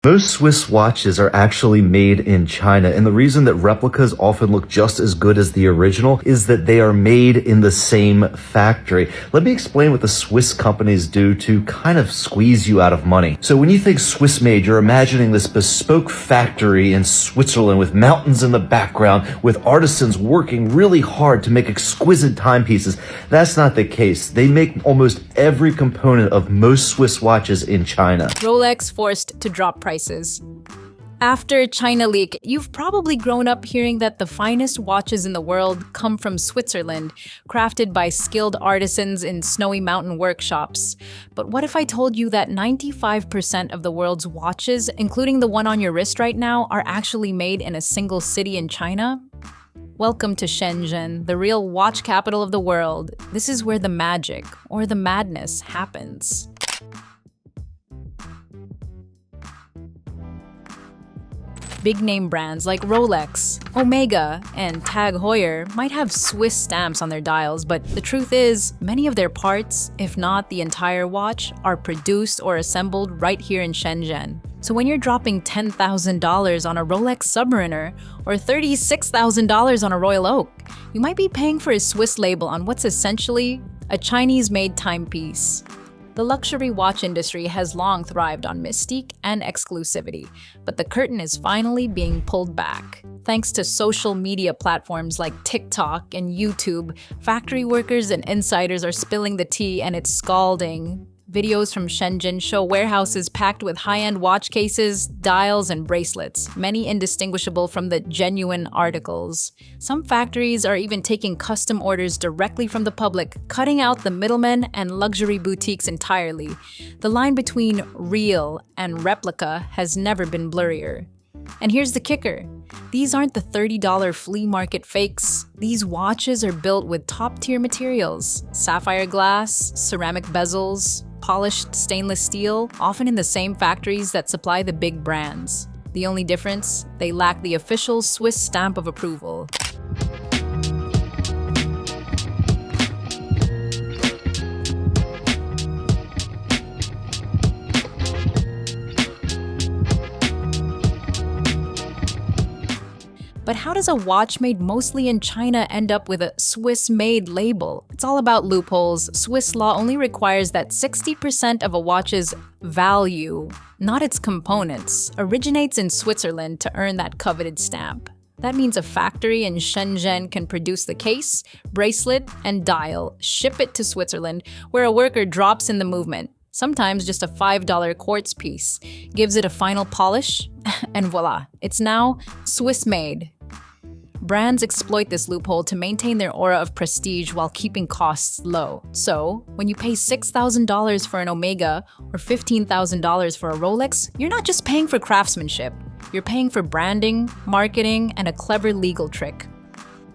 Most Swiss watches are actually made in China, and the reason that replicas often look just as good as the original is that they are made in the same factory. Let me explain what the Swiss companies do to kind of squeeze you out of money. So when you think Swiss made, you're imagining this bespoke factory in Switzerland with mountains in the background, with artisans working really hard to make exquisite timepieces. That's not the case. They make almost every component of most Swiss watches in China. Rolex forced to drop prices. After China leak, you've probably grown up hearing that the finest watches in the world come from Switzerland, crafted by skilled artisans in snowy mountain workshops. But what if I told you that 95% of the world's watches, including the one on your wrist right now, are actually made in a single city in China? Welcome to Shenzhen, the real watch capital of the world. This is where the magic, or the madness, happens. Big-name brands like Rolex, Omega, and Tag Heuer might have Swiss stamps on their dials, but the truth is, many of their parts, if not the entire watch, are produced or assembled right here in Shenzhen. So when you're dropping $10,000 on a Rolex Submariner or $36,000 on a Royal Oak, you might be paying for a Swiss label on what's essentially a Chinese-made timepiece. The luxury watch industry has long thrived on mystique and exclusivity, but the curtain is finally being pulled back. Thanks to social media platforms like TikTok and YouTube, factory workers and insiders are spilling the tea, and it's scalding. Videos from Shenzhen show warehouses packed with high-end watch cases, dials, and bracelets, many indistinguishable from the genuine articles. Some factories are even taking custom orders directly from the public, cutting out the middlemen and luxury boutiques entirely. The line between real and replica has never been blurrier. And here's the kicker. These aren't the $30 flea market fakes. These watches are built with top-tier materials: sapphire glass, ceramic bezels, polished stainless steel, often in the same factories that supply the big brands. The only difference? They lack the official Swiss stamp of approval. But how does a watch made mostly in China end up with a Swiss-made label? It's all about loopholes. Swiss law only requires that 60% of a watch's value, not its components, originates in Switzerland to earn that coveted stamp. That means a factory in Shenzhen can produce the case, bracelet, and dial, ship it to Switzerland, where a worker drops in the movement. Sometimes just a $5 quartz piece, gives it a final polish, and voila, it's now Swiss-made. Brands exploit this loophole to maintain their aura of prestige while keeping costs low. So, when you pay $6,000 for an Omega or $15,000 for a Rolex, you're not just paying for craftsmanship. You're paying for branding, marketing, and a clever legal trick.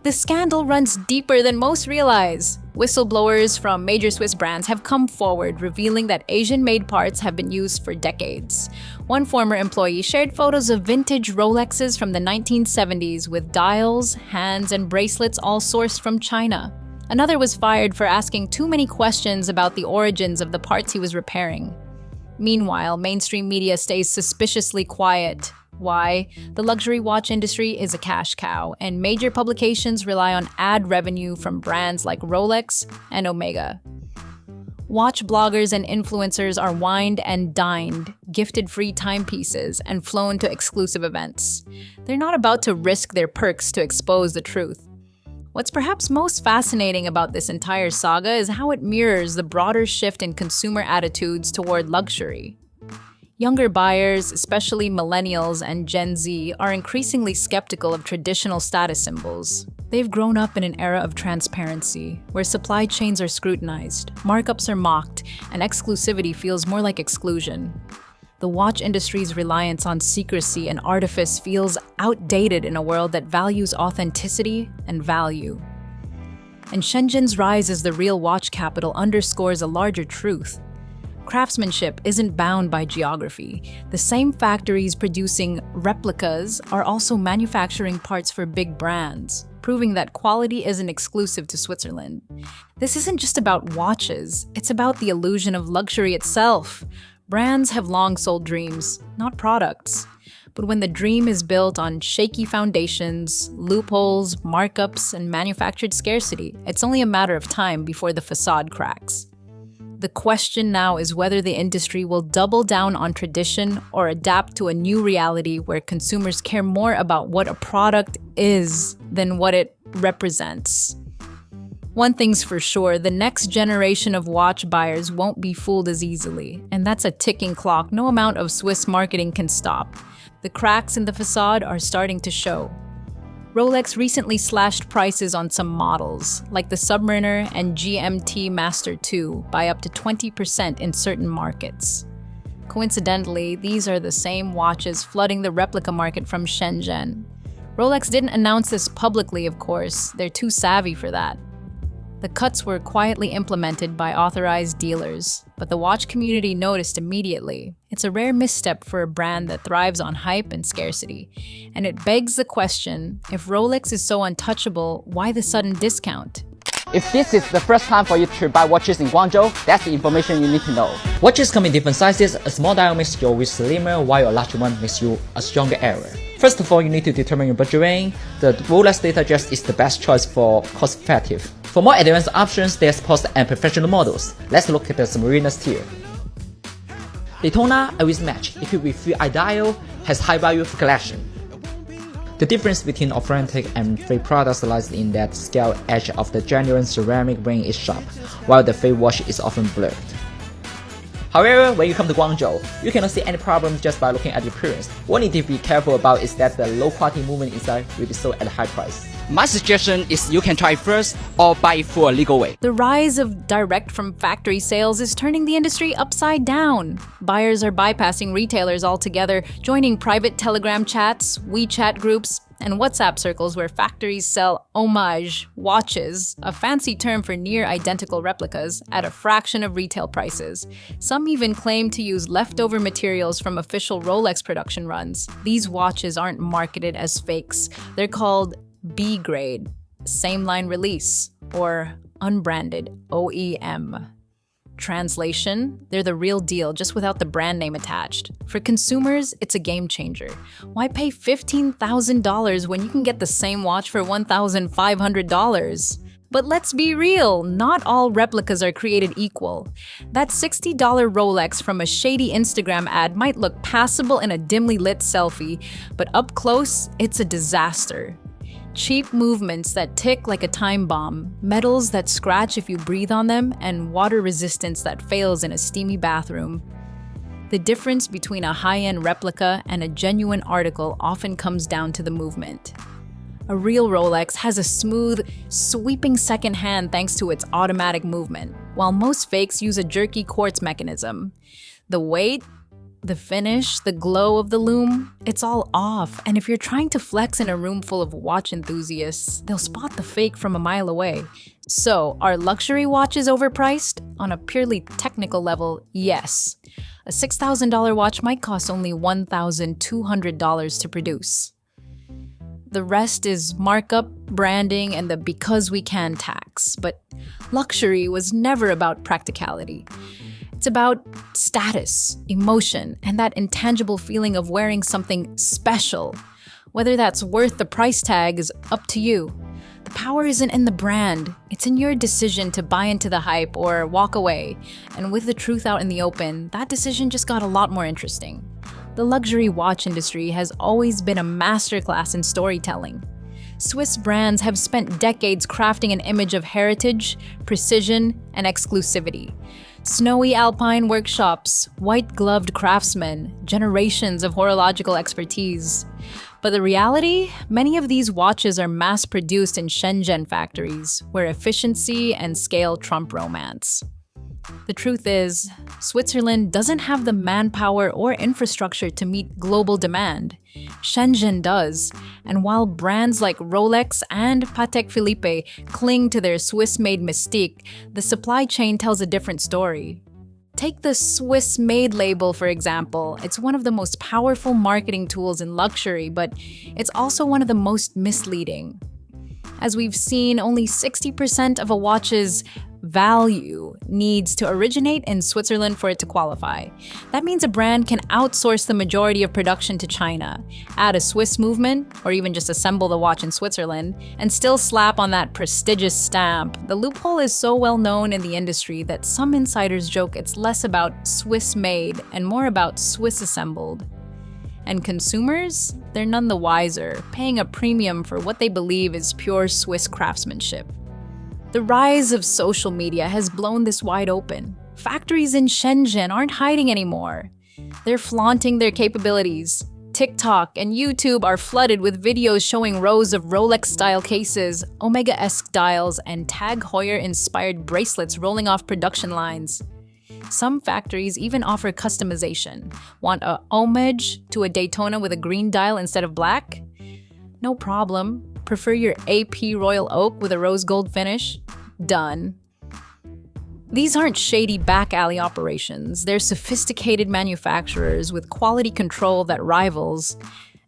The scandal runs deeper than most realize. Whistleblowers from major Swiss brands have come forward, revealing that Asian-made parts have been used for decades. One former employee shared photos of vintage Rolexes from the 1970s with dials, hands, and bracelets all sourced from China. Another was fired for asking too many questions about the origins of the parts he was repairing. Meanwhile, mainstream media stays suspiciously quiet. Why? The luxury watch industry is a cash cow, and major publications rely on ad revenue from brands like Rolex and Omega. Watch bloggers and influencers are wined and dined, gifted free timepieces, and flown to exclusive events. They're not about to risk their perks to expose the truth. What's perhaps most fascinating about this entire saga is how it mirrors the broader shift in consumer attitudes toward luxury. Younger buyers, especially millennials and Gen Z, are increasingly skeptical of traditional status symbols. They've grown up in an era of transparency, where supply chains are scrutinized, markups are mocked, and exclusivity feels more like exclusion. The watch industry's reliance on secrecy and artifice feels outdated in a world that values authenticity and value. And Shenzhen's rise as the real watch capital underscores a larger truth. Craftsmanship isn't bound by geography. The same factories producing replicas are also manufacturing parts for big brands, proving that quality isn't exclusive to Switzerland. This isn't just about watches, it's about the illusion of luxury itself. Brands have long sold dreams, not products. But when the dream is built on shaky foundations, loopholes, markups, and manufactured scarcity, it's only a matter of time before the facade cracks. The question now is whether the industry will double down on tradition or adapt to a new reality where consumers care more about what a product is than what it represents. One thing's for sure, the next generation of watch buyers won't be fooled as easily, and that's a ticking clock no amount of Swiss marketing can stop. The cracks in the facade are starting to show. Rolex recently slashed prices on some models, like the Submariner and GMT Master 2, by up to 20% in certain markets. Coincidentally, these are the same watches flooding the replica market from Shenzhen. Rolex didn't announce this publicly, of course, they're too savvy for that. The cuts were quietly implemented by authorized dealers, but the watch community noticed immediately. It's a rare misstep for a brand that thrives on hype and scarcity. And it begs the question, if Rolex is so untouchable, why the sudden discount? If this is the first time for you to buy watches in Guangzhou, that's the information you need to know. Watches come in different sizes. A small dial makes your wrist slimmer, while a larger one makes you a stronger arrow. First of all, you need to determine your budget range. The Rolex Data Dress is the best choice for cost-effective. For more advanced options, there's sports and professional models. Let's look at the Submariners tier. Daytona always match, equipped with 3-eye dial, has high value for collection. The difference between authentic and fake products lies in that the scale edge of the genuine ceramic ring is sharp, while the fake watch is often blurred. However, when you come to Guangzhou, you cannot see any problems just by looking at the appearance. What you need to be careful about is that the low quality movement inside will be sold at a high price. My suggestion is you can try it first or buy it for a legal way. The rise of direct from factory sales is turning the industry upside down. Buyers are bypassing retailers altogether, joining private Telegram chats, WeChat groups, and WhatsApp circles where factories sell homage watches, a fancy term for near-identical replicas, at a fraction of retail prices. Some even claim to use leftover materials from official Rolex production runs. These watches aren't marketed as fakes. They're called B-grade, same line release, or unbranded OEM. Translation, they're the real deal, just without the brand name attached. For consumers, it's a game changer. Why pay $15,000 when you can get the same watch for $1,500? But let's be real, not all replicas are created equal. That $60 Rolex from a shady Instagram ad might look passable in a dimly lit selfie, but up close, it's a disaster. Cheap movements that tick like a time bomb, metals that scratch if you breathe on them, and water resistance that fails in a steamy bathroom. The difference between a high-end replica and a genuine article often comes down to the movement. A real Rolex has a smooth, sweeping second hand thanks to its automatic movement, while most fakes use a jerky quartz mechanism. The weight, the finish, the glow of the lume, it's all off. And if you're trying to flex in a room full of watch enthusiasts, they'll spot the fake from a mile away. So, are luxury watches overpriced? On a purely technical level, yes. A $6,000 watch might cost only $1,200 to produce. The rest is markup, branding, and the because we can tax. But luxury was never about practicality. It's about status, emotion, and that intangible feeling of wearing something special. Whether that's worth the price tag is up to you. The power isn't in the brand, it's in your decision to buy into the hype or walk away. And with the truth out in the open, that decision just got a lot more interesting. The luxury watch industry has always been a masterclass in storytelling. Swiss brands have spent decades crafting an image of heritage, precision, and exclusivity. Snowy alpine workshops, white-gloved craftsmen, generations of horological expertise. But the reality? Many of these watches are mass-produced in Shenzhen factories, where efficiency and scale trump romance. The truth is, Switzerland doesn't have the manpower or infrastructure to meet global demand. Shenzhen does, and while brands like Rolex and Patek Philippe cling to their Swiss-made mystique, the supply chain tells a different story. Take the Swiss-made label, for example. It's one of the most powerful marketing tools in luxury, but it's also one of the most misleading. As we've seen, only 60% of a watch's value needs to originate in Switzerland for it to qualify. That means a brand can outsource the majority of production to China, add a Swiss movement, or even just assemble the watch in Switzerland, and still slap on that prestigious stamp. The loophole is so well known in the industry that some insiders joke it's less about Swiss-made and more about Swiss-assembled. And consumers? They're none the wiser, paying a premium for what they believe is pure Swiss craftsmanship. The rise of social media has blown this wide open. Factories in Shenzhen aren't hiding anymore. They're flaunting their capabilities. TikTok and YouTube are flooded with videos showing rows of Rolex-style cases, Omega-esque dials, and Tag Heuer-inspired bracelets rolling off production lines. Some factories even offer customization. Want a homage to a Daytona with a green dial instead of black? No problem. Prefer your AP Royal Oak with a rose gold finish? Done. These aren't shady back alley operations. They're sophisticated manufacturers with quality control that rivals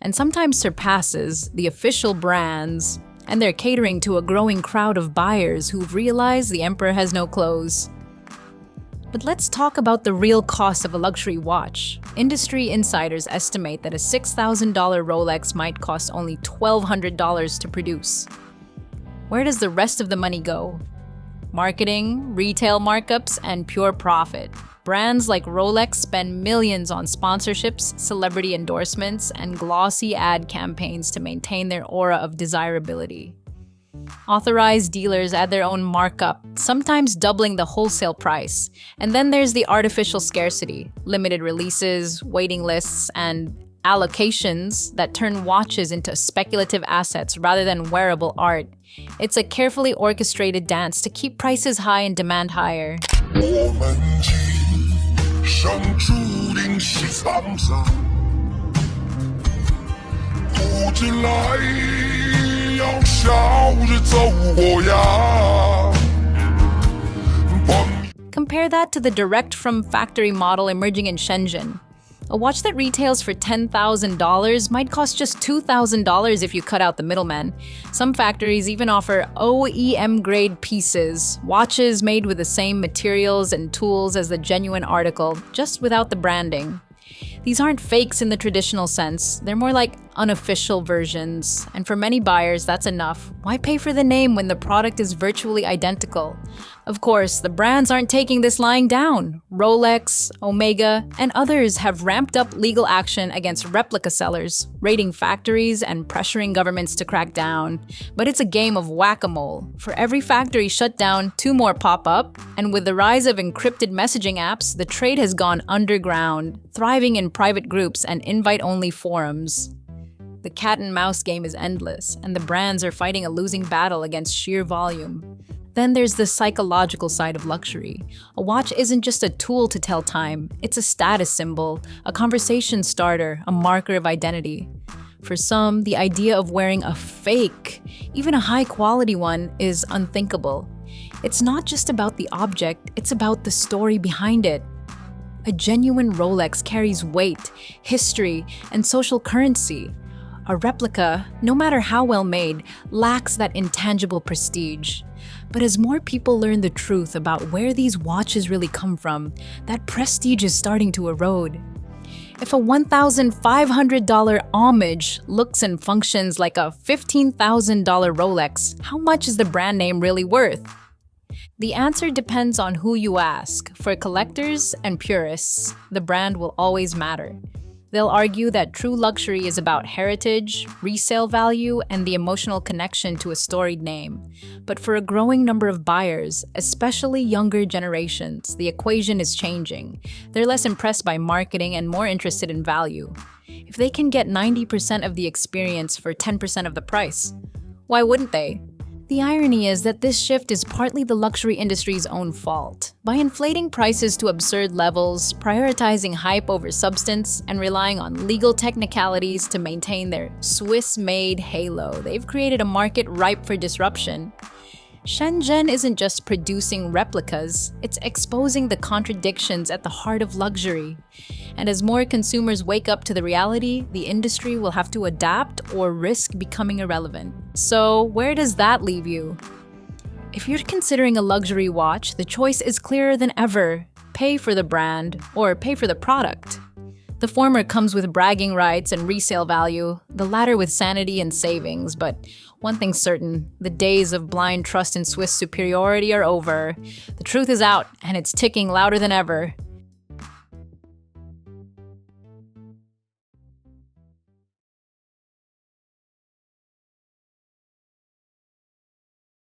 and sometimes surpasses the official brands, and they're catering to a growing crowd of buyers who've realized the emperor has no clothes. But let's talk about the real cost of a luxury watch. Industry insiders estimate that a $6,000 Rolex might cost only $1,200 to produce. Where does the rest of the money go? Marketing, retail markups, and pure profit. Brands like Rolex spend millions on sponsorships, celebrity endorsements, and glossy ad campaigns to maintain their aura of desirability. Authorized dealers add their own markup, sometimes doubling the wholesale price. And then there's the artificial scarcity, limited releases, waiting lists, and allocations that turn watches into speculative assets rather than wearable art. It's a carefully orchestrated dance to keep prices high and demand higher. Compare that to the direct-from-factory model emerging in Shenzhen. A watch that retails for $10,000 might cost just $2,000 if you cut out the middleman. Some factories even offer OEM-grade pieces, watches made with the same materials and tools as the genuine article, just without the branding. These aren't fakes in the traditional sense. They're more like unofficial versions. And for many buyers, that's enough. Why pay for the name when the product is virtually identical? Of course, the brands aren't taking this lying down. Rolex, Omega, and others have ramped up legal action against replica sellers, raiding factories and pressuring governments to crack down. But it's a game of whack-a-mole. For every factory shut down, 2 more pop up. And with the rise of encrypted messaging apps, the trade has gone underground, thriving in private groups and invite-only forums. The cat-and-mouse game is endless, and the brands are fighting a losing battle against sheer volume. Then there's the psychological side of luxury. A watch isn't just a tool to tell time, it's a status symbol, a conversation starter, a marker of identity. For some, the idea of wearing a fake, even a high-quality one, is unthinkable. It's not just about the object, it's about the story behind it. A genuine Rolex carries weight, history, and social currency. A replica, no matter how well made, lacks that intangible prestige. But as more people learn the truth about where these watches really come from, that prestige is starting to erode. If a $1,500 homage looks and functions like a $15,000 Rolex, how much is the brand name really worth? The answer depends on who you ask. For collectors and purists, the brand will always matter. They'll argue that true luxury is about heritage, resale value, and the emotional connection to a storied name. But for a growing number of buyers, especially younger generations, the equation is changing. They're less impressed by marketing and more interested in value. If they can get 90% of the experience for 10% of the price, why wouldn't they? The irony is that this shift is partly the luxury industry's own fault. By inflating prices to absurd levels, prioritizing hype over substance, and relying on legal technicalities to maintain their Swiss-made halo, they've created a market ripe for disruption. Shenzhen isn't just producing replicas, it's exposing the contradictions at the heart of luxury. And as more consumers wake up to the reality, the industry will have to adapt or risk becoming irrelevant. So, where does that leave you? If you're considering a luxury watch, the choice is clearer than ever. Pay for the brand or pay for the product. The former comes with bragging rights and resale value, the latter with sanity and savings. But one thing's certain, the days of blind trust in Swiss superiority are over. The truth is out, and it's ticking louder than ever.